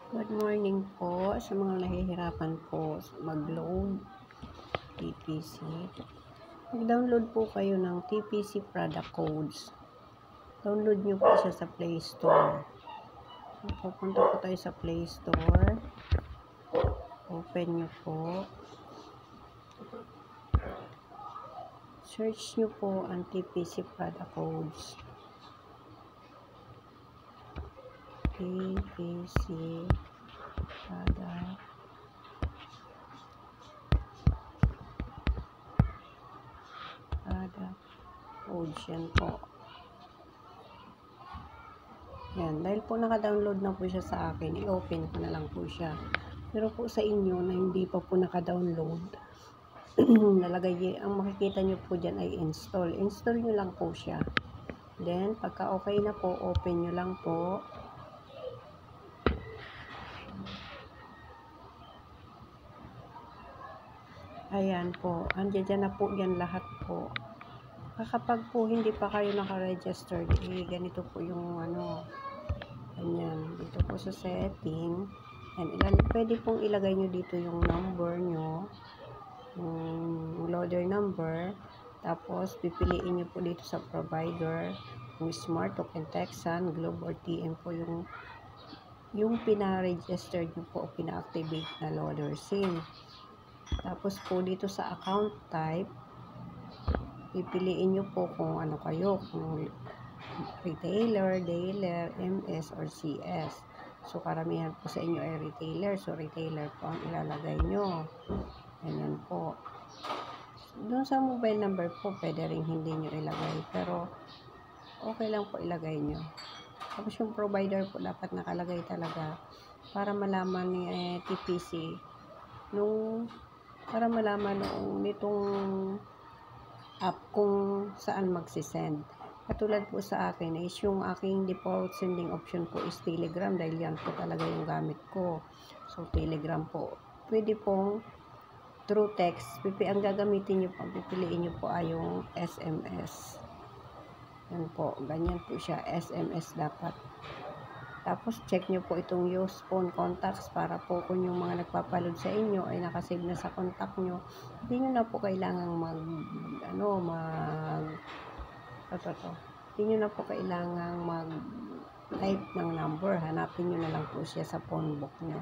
Good morning po sa mga nahihirapan po mag-load TPC. Mag-download po kayo ng TPC product codes. Download nyo po siya sa Play Store. Pupunta po tayo sa Play Store. Open nyo po. Search nyo po ang TPC product codes. TPC product codes, yan po. Yan, dahil po naka-download na po siya sa akin, i-open ko na lang po siya. Pero po sa inyo na hindi pa po naka-download, nalagay, ang makikita nyo po dyan ay install. Install nyo lang po siya. Then, pagka okay na po, open nyo lang po. Ayan po, andyan na po yan lahat po. Kapag po hindi pa kayo naka-registered, ganito po yung ganyan. Dito po sa setting, pwede pong ilagay nyo dito yung number nyo, yung loader number, tapos pipiliin nyo po dito sa provider, yung Smart Token Texan, Globe or TM po yung pina-registered nyo po o pina-activate na loader SIM. Tapos po dito sa account type, pipiliin nyo po kung ano kayo, kung retailer, dealer, MS, or CS. So, karamihan po sa inyo ay retailer. So, retailer po ang ilalagay nyo. Ganyan po. Doon sa mobile number po, pwede rin hindi nyo ilagay. Pero, okay lang po ilagay nyo. Tapos yung provider po dapat nakalagay talaga para malaman ni TPC para malaman nitong app kung saan magsisend. Katulad po sa akin is yung aking default sending option po is Telegram dahil yan po talaga yung gamit ko. So, Telegram po. Pwede pong through text. Ang gagamitin nyo po, pipiliin nyo po ay yung SMS. Yan po. Ganyan po siya. SMS dapat. Tapos, check nyo po itong use phone contacts para po kung yung mga nagpapaload sa inyo ay nakasave na sa contact nyo, hindi nyo na po kailangang hindi nyo na po kailangang mag-type ng number. Hanapin nyo na lang po siya sa phone book nyo.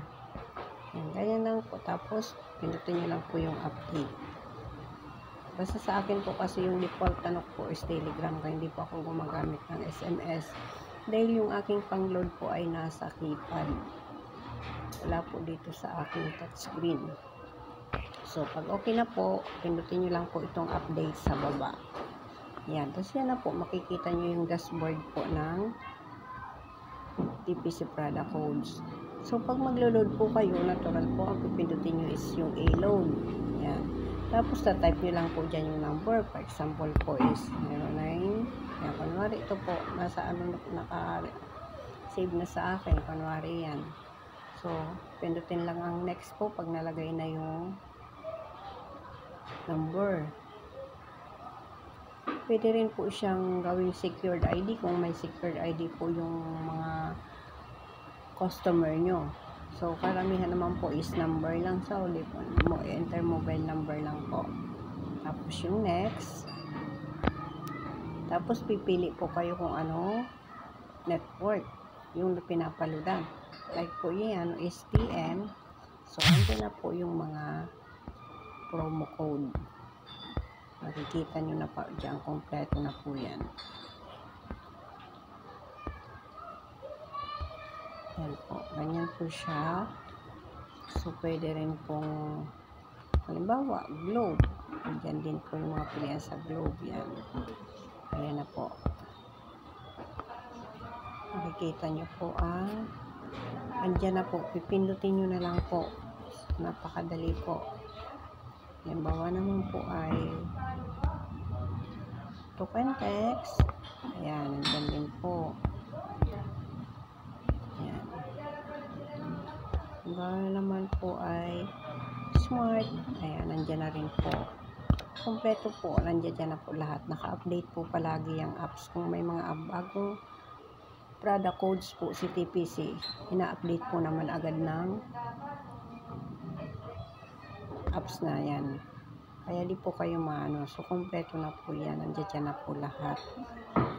Yan, ganyan lang po. Tapos, pinutin nyo lang po yung update. Basta sa akin po kasi yung default po is Telegram, kaya hindi po ako gumagamit ng SMS. Dahil yung aking pang-load po ay nasa keypad. Wala po dito sa aking touchscreen. So, pag okay na po, pindutin nyo lang po itong update sa baba. Yan. Tapos yan na po, makikita nyo yung dashboard po ng TPC product codes. So, pag maglo-load po kayo, natural po, ang pipindutin nyo is yung A-load. Yan. Tapos, type nyo lang po dyan yung number. For example po is 09. Yan, kunwari ito po, nasa naka-save na sa akin. Kunwari yan. So, pindutin lang ang next po pag nalagay na yung number. Pwede rin po siyang gawing secured ID kung may secured ID po yung mga customer nyo. So, karamihan naman po is number lang. So, enter mobile number lang po. Tapos yung next. Tapos, pipili po kayo kung ano network yung pinapaludan. Like po yan, STM. So, andyan na po yung mga promo code. Makikita nyo na po dyan, kompleto na po yan. Yan po, ganyan po siya. So, pwede rin pong, halimbawa, Globe. Andyan din po yung mga pilihan sa Globe yan. Ayan na po. Makikita nyo po andyan na po. Pipindutin nyo na lang po. Napakadali po. Halimbawa naman po ay token text. Ayan, nandyan din po. Ayan. Halimbawa naman po ay smart. Ayan, nandyan na rin po. Kompleto po. Nandyan na po lahat. Naka-update po palagi yung apps. Kung may mga bagong product codes po si TPC, ina-update po naman agad ng apps na yan. Kaya di po kayo maano. So, kompleto na po yan. Nandiyan na po lahat.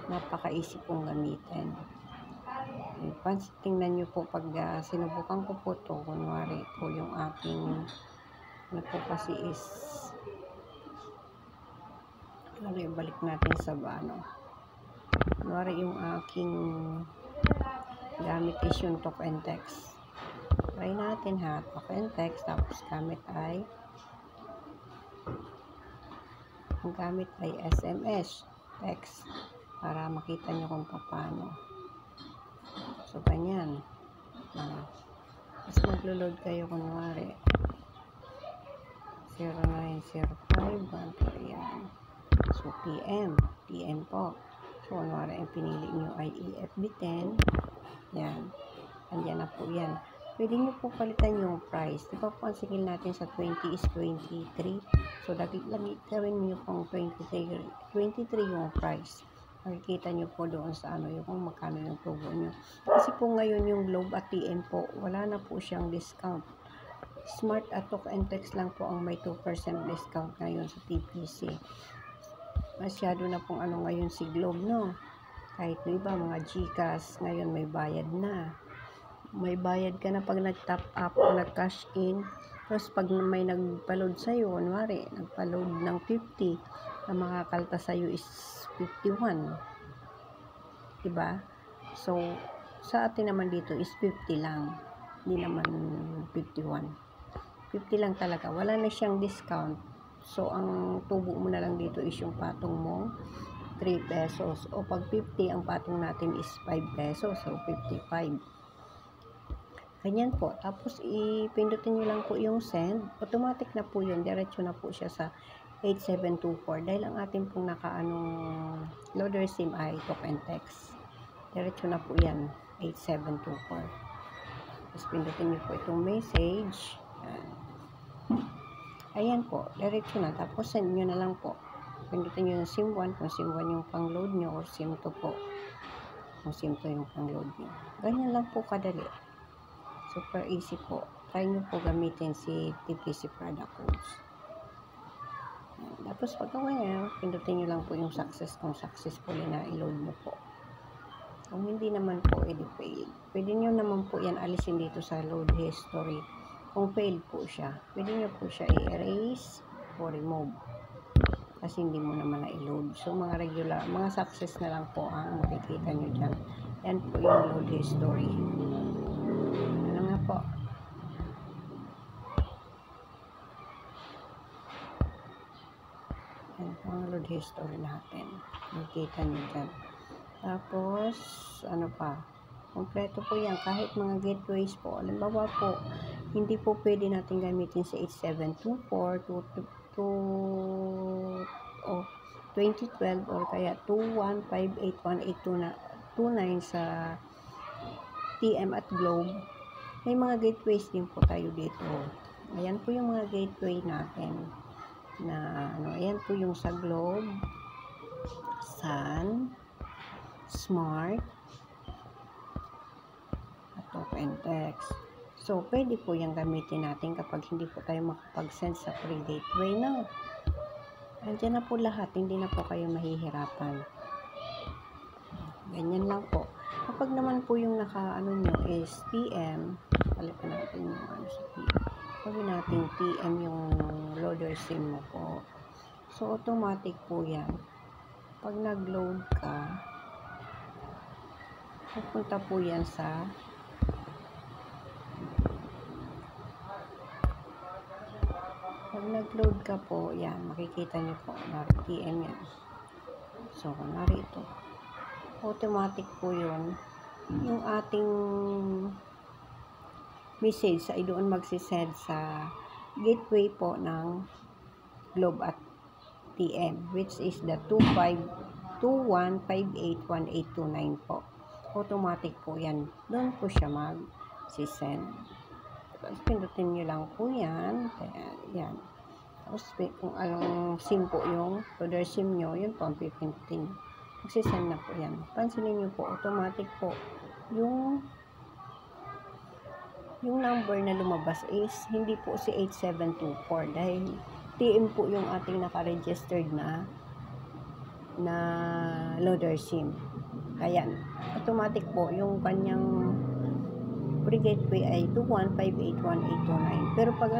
Napaka-easy pong gamitin. Tingnan nyo po pag sinubukan ko po to, kunwari po yung aking ano po kasi is balik natin sa ano. Kunwari yung aking gamit is yung talk and text. Try natin ha, talk and text, tapos gamit ay ang gamit ay SMS text para makita nyo kung paano. So, ganyan. Tapos maglo-load kayo kunwari 0905 yan. So, PM po. So, kunwari ang pinili nyo ay EFB10. Yan. Andiyan na po yan. Pwede nyo po palitan yung price. Diba po ang sigil natin sa 20 is 23. So, lagi gawin nyo pong 23 yung price. Makikita nyo po doon sa ano, yung kung magkano yung tubo nyo. Kasi po ngayon yung Globe at TM po, wala na po siyang discount. Smart at Talk and Text lang po ang may 2% discount ngayon sa TPC. Masyado na pong ano ngayon si Globe, no? Kahit iba, mga GCash, ngayon may bayad na. May bayad ka na pag nag-top up o nag-cash in. Tapos pag may nagpa-load sa'yo, kunwari, nagpa-load ng 50, ang makakalta sa'yo is 51. Diba? So, sa atin naman dito is 50 lang. Hindi naman 51. 50 lang talaga. Wala na siyang discount. So, ang tubo mo na lang dito is yung patong mo, 3 pesos. O pag 50, ang patong natin is 5 pesos. So, 55. Ganyan po. Tapos, ipindutin nyo lang po yung send. Automatic na po yun. Diretso na po siya sa 8724. Dahil ang ating pong nakaanong loader SIM ay talk and text. Diretso na po yan. 8724. Tapos, pindutin nyo po itong message. Ayan po. Diretso na. Tapos, send nyo na lang po. Pindutin nyo yung SIM 1 kung SIM 1 yung pang-load nyo or SIM 2 po. Kung SIM 2 yung pang-load nyo. Ganyan lang po kadali. Super easy po. Try nyo po gamitin si TPC product codes. Tapos pag ngayon, pindutin nyo lang po yung success kung successfully na i-load mo po. Kung hindi naman po, edi fail. Pwede nyo naman po yan alisin dito sa load history. Kung fail po siya, pwede nyo po siya i-erase o remove. Kasi hindi mo naman na-i-load. So, mga regular, mga success na lang po ang makikita nyo dyan. Yan po yung load history. Ano nga po? Yan po ang load history natin. Makikita nyo dyan. Tapos, ano pa? Kompleto po yan. Kahit mga gateways po. Alimbawa po, hindi po pwede natin gamitin sa 8724, 2012 or kaya 21581829 sa TM at Globe. May mga gateways din po tayo dito. Ayan po yung mga gateway natin na ano, ayan po yung sa Globe, Sun, Smart, at Talk and Text. So, pwede po yung gamitin natin kapag hindi po tayo makapag-send sa free gateway na. Andiyan na po lahat, hindi na po kayo mahihirapan. Ganyan lang po. Kapag naman po yung naka-ano nyo is TM, palitan natin yung ano sa TM. Pwede natin TM yung loader SIM mo po. So, automatic po yan. Pag nag-load ka, pupunta po yan sa pag nag-load ka po, yan, makikita nyo po, TM yan. So, narito. Automatic po yun. Yung ating message ay doon magsisend sa gateway po ng Globe at TM, which is the 21581829 po. Automatic po yan. Doon po siya mag-send. Tapos, pindutin nyo lang po yan. Yan. Tapos, kung anong SIM po yung loader SIM nyo, yun po ang pipindutin. magsisend na po yan. Pansinin nyo po, automatic po yung number na lumabas is hindi po si 8724 dahil TM po yung ating naka-registered na loader SIM. Kaya automatic po yung kanyang pre-gateway ay 2158189. Pero pag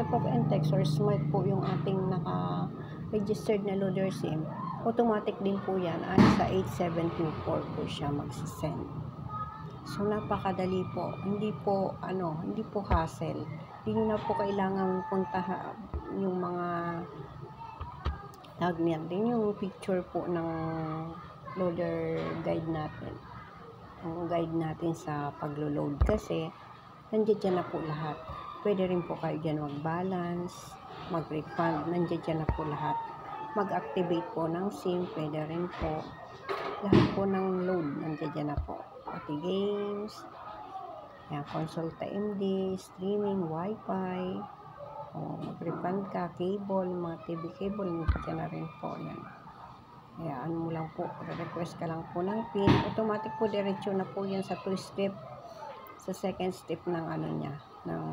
text or smart po yung ating naka-registered na loader SIM, automatic din po yan ay sa 8724 po siya magsisend. So napakadali po, hindi po hassle. Hindi nyo na po kailangan puntahan yung mga tag niyan din yung picture po ng loader guide natin. Ang guide natin sa paglo-load kasi nandiyan dyan na po lahat. Pwede rin po kayo dyan mag-balance, mag-refund, nandiyan dyan na po lahat. Mag-activate po ng SIM, pwede rin po. Lahat po ng load, nandiyan dyan na po. Pati games, yan, consulta MD, streaming, wifi, mag-refund ka, cable, mga TV cable, nandiyan na rin po yan. Kaya ano mo lang po, request ka lang po ng PIN, automatic po diretso na po yan sa 2-step, sa second step ng ano niya, ng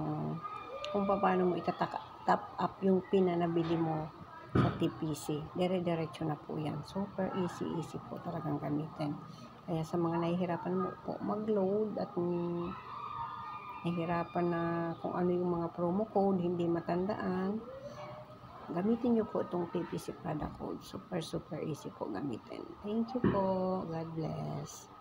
kung paano mo top up yung PIN na nabili mo sa TPC. Diretso na po yan. Super easy po talagang gamitin. Kaya sa mga nahihirapan mo po mag-load at nahihirapan na kung ano yung mga promo code, hindi matandaan, gamitin nyo po itong TPC product code. Super easy po gamitin. Thank you po. God bless.